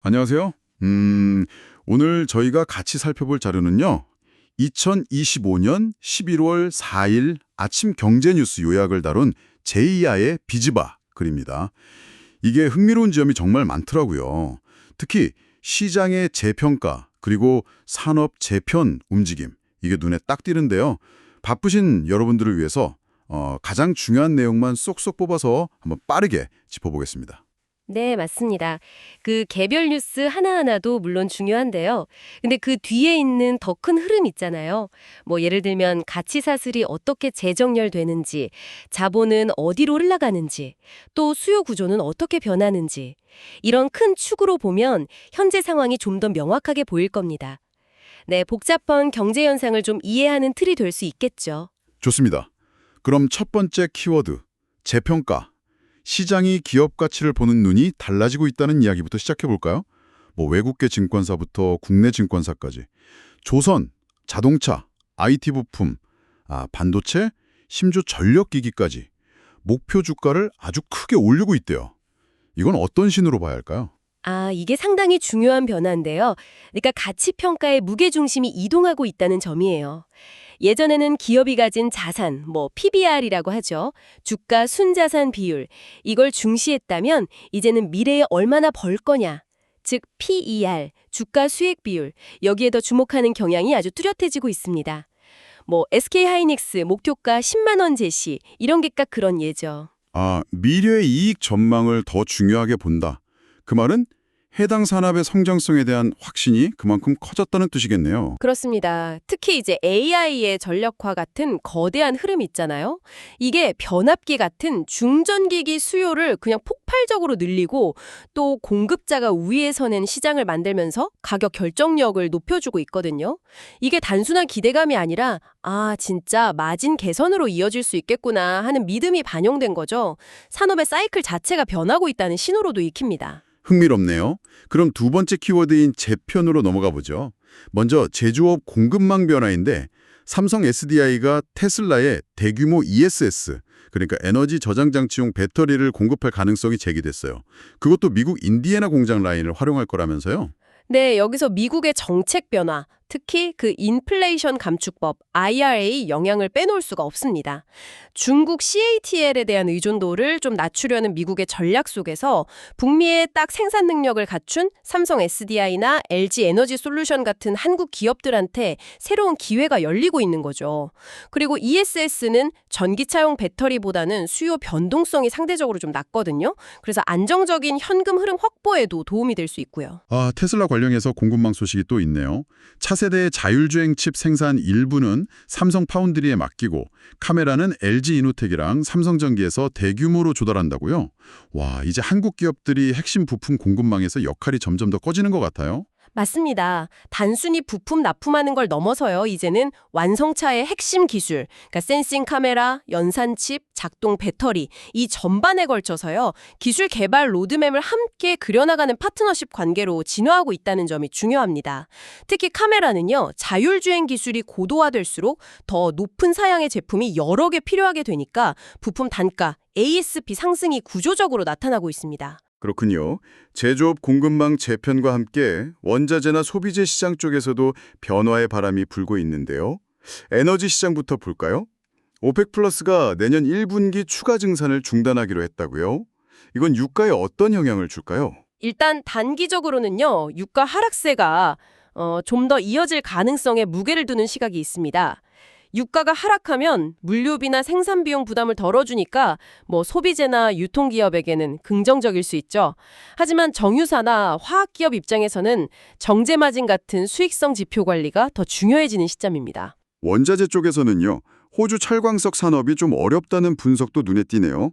안녕하세요. 오늘 저희가 같이 살펴볼 자료는요. 2025년 11월 4일 아침 경제뉴스 요약을 다룬 제이아의 비즈바 글입니다. 이게 흥미로운 지점이 정말 많더라고요. 특히 시장의 재평가 그리고 산업 재편 움직임 이게 눈에 딱 띄는데요. 바쁘신 여러분들을 위해서 가장 중요한 내용만 쏙쏙 뽑아서 한번 빠르게 짚어보겠습니다. 네, 맞습니다. 그 개별 뉴스 하나하나도 물론 중요한데요. 근데 그 뒤에 있는 더 큰 흐름 있잖아요. 뭐 예를 들면 가치 사슬이 어떻게 재정렬되는지, 자본은 어디로 흘러가는지, 또 수요 구조는 어떻게 변하는지. 이런 큰 축으로 보면 현재 상황이 좀 더 명확하게 보일 겁니다. 네, 복잡한 경제 현상을 좀 이해하는 틀이 될 수 있겠죠. 좋습니다. 그럼 첫 번째 키워드, 재평가. 시장이 기업 가치를 보는 눈이 달라지고 있다는 이야기부터 시작해 볼까요? 뭐 외국계 증권사부터 국내 증권사까지. 조선, 자동차, IT 부품, 반도체, 심지어 전력기기까지 목표 주가를 아주 크게 올리고 있대요. 이건 어떤 신호로 봐야 할까요? 이게 상당히 중요한 변화인데요. 그러니까 가치 평가의 무게 중심이 이동하고 있다는 점이에요. 예전에는 기업이 가진 자산, PBR이라고 하죠. 주가 순자산 비율. 이걸 중시했다면 이제는 미래에 얼마나 벌 거냐. 즉 PER, 주가 수익 비율. 여기에 더 주목하는 경향이 아주 뚜렷해지고 있습니다. SK하이닉스 목표가 10만 원 제시. 이런 게 딱 그런 예죠. 미래의 이익 전망을 더 중요하게 본다. 그 말은 해당 산업의 성장성에 대한 확신이 그만큼 커졌다는 뜻이겠네요. 그렇습니다. 특히 이제 AI의 전력화 같은 거대한 흐름 있잖아요. 이게 변압기 같은 중전기기 수요를 그냥 폭발적으로 늘리고 또 공급자가 우위에 서는 시장을 만들면서 가격 결정력을 높여주고 있거든요. 이게 단순한 기대감이 아니라 진짜 마진 개선으로 이어질 수 있겠구나 하는 믿음이 반영된 거죠. 산업의 사이클 자체가 변하고 있다는 신호로도 익힙니다. 흥미롭네요. 그럼 두 번째 키워드인 재편으로 넘어가 보죠. 먼저 제조업 공급망 변화인데 삼성 SDI가 테슬라의 대규모 ESS, 그러니까 에너지 저장 장치용 배터리를 공급할 가능성이 제기됐어요. 그것도 미국 인디애나 공장 라인을 활용할 거라면서요? 네, 여기서 미국의 정책 변화, 특히 그 인플레이션 감축법 IRA 영향을 빼놓을 수가 없습니다. 중국 CATL에 대한 의존도를 좀 낮추려는 미국의 전략 속에서 북미의 딱 생산 능력을 갖춘 삼성 SDI나 LG 에너지 솔루션 같은 한국 기업들한테 새로운 기회가 열리고 있는 거죠. 그리고 ESS는 전기차용 배터리보다는 수요 변동성이 상대적으로 좀 낮거든요. 그래서 안정적인 현금 흐름 확보에도 도움이 될 수 있고요. 테슬라 관련해서 공급망 소식이 또 있네요. 차세대 자율주행 칩 생산 일부는 삼성 파운드리에 맡기고 카메라는 LG 이노텍이랑 삼성전기에서 대규모로 조달한다고요? 와, 이제 한국 기업들이 핵심 부품 공급망에서 역할이 점점 더 커지는 것 같아요. 맞습니다. 단순히 부품 납품하는 걸 넘어서요. 이제는 완성차의 핵심 기술, 그러니까 센싱 카메라, 연산 칩, 작동 배터리 이 전반에 걸쳐서요. 기술 개발 로드맵을 함께 그려나가는 파트너십 관계로 진화하고 있다는 점이 중요합니다. 특히 카메라는요. 자율주행 기술이 고도화될수록 더 높은 사양의 제품이 여러 개 필요하게 되니까 부품 단가, ASP 상승이 구조적으로 나타나고 있습니다. 그렇군요. 제조업 공급망 재편과 함께 원자재나 소비재 시장 쪽에서도 변화의 바람이 불고 있는데요. 에너지 시장부터 볼까요? 오펙 플러스가 내년 1분기 추가 증산을 중단하기로 했다고요? 이건 유가에 어떤 영향을 줄까요? 일단 단기적으로는요. 유가 하락세가 좀 더 이어질 가능성에 무게를 두는 시각이 있습니다. 유가가 하락하면 물류비나 생산 비용 부담을 덜어주니까 소비재나 유통기업에게는 긍정적일 수 있죠. 하지만 정유사나 화학기업 입장에서는 정제 마진 같은 수익성 지표 관리가 더 중요해지는 시점입니다. 원자재 쪽에서는요. 호주 철광석 산업이 좀 어렵다는 분석도 눈에 띄네요.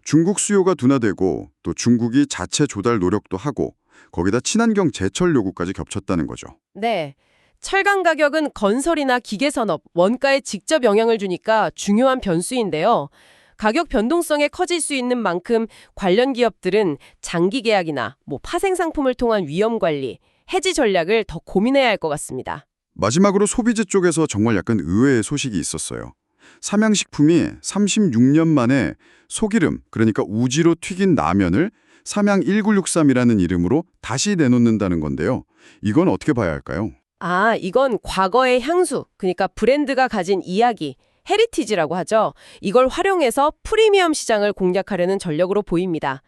중국 수요가 둔화되고 또 중국이 자체 조달 노력도 하고 거기다 친환경 제철 요구까지 겹쳤다는 거죠. 네. 철강 가격은 건설이나 기계산업, 원가에 직접 영향을 주니까 중요한 변수인데요. 가격 변동성에 커질 수 있는 만큼 관련 기업들은 장기 계약이나 파생 상품을 통한 위험 관리, 해지 전략을 더 고민해야 할 것 같습니다. 마지막으로 소비재 쪽에서 정말 약간 의외의 소식이 있었어요. 삼양식품이 36년 만에 소기름, 그러니까 우지로 튀긴 라면을 삼양 1963이라는 이름으로 다시 내놓는다는 건데요. 이건 어떻게 봐야 할까요? 아, 이건 과거의 향수, 그러니까 브랜드가 가진 이야기, 헤리티지라고 하죠. 이걸 활용해서 프리미엄 시장을 공략하려는 전략으로 보입니다.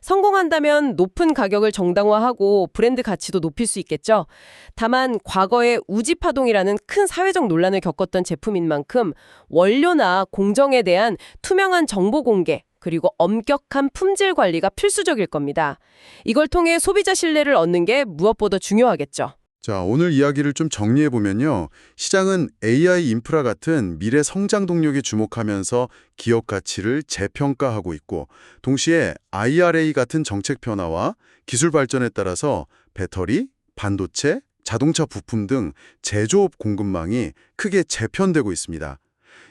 성공한다면 높은 가격을 정당화하고 브랜드 가치도 높일 수 있겠죠. 다만 과거에 우지파동이라는 큰 사회적 논란을 겪었던 제품인 만큼 원료나 공정에 대한 투명한 정보 공개, 그리고 엄격한 품질 관리가 필수적일 겁니다. 이걸 통해 소비자 신뢰를 얻는 게 무엇보다 중요하겠죠. 자, 오늘 이야기를 좀 정리해보면요. 시장은 AI 인프라 같은 미래 성장 동력에 주목하면서 기업 가치를 재평가하고 있고, 동시에 IRA 같은 정책 변화와 기술 발전에 따라서 배터리, 반도체, 자동차 부품 등 제조업 공급망이 크게 재편되고 있습니다.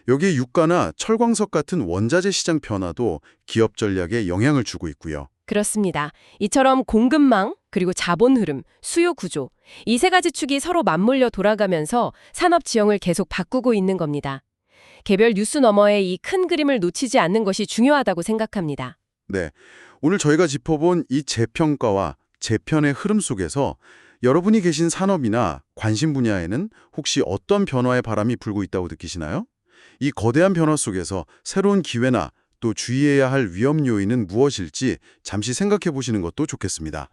여기에 유가나 철광석 같은 원자재 시장 변화도 기업 전략에 영향을 주고 있고요. 그렇습니다. 이처럼 공급망, 그리고 자본 흐름, 수요 구조, 이 세 가지 축이 서로 맞물려 돌아가면서 산업 지형을 계속 바꾸고 있는 겁니다. 개별 뉴스 너머의 이 큰 그림을 놓치지 않는 것이 중요하다고 생각합니다. 네, 오늘 저희가 짚어본 이 재평가와 재편의 흐름 속에서 여러분이 계신 산업이나 관심 분야에는 혹시 어떤 변화의 바람이 불고 있다고 느끼시나요? 이 거대한 변화 속에서 새로운 기회나 또 주의해야 할 위험 요인은 무엇일지 잠시 생각해 보시는 것도 좋겠습니다.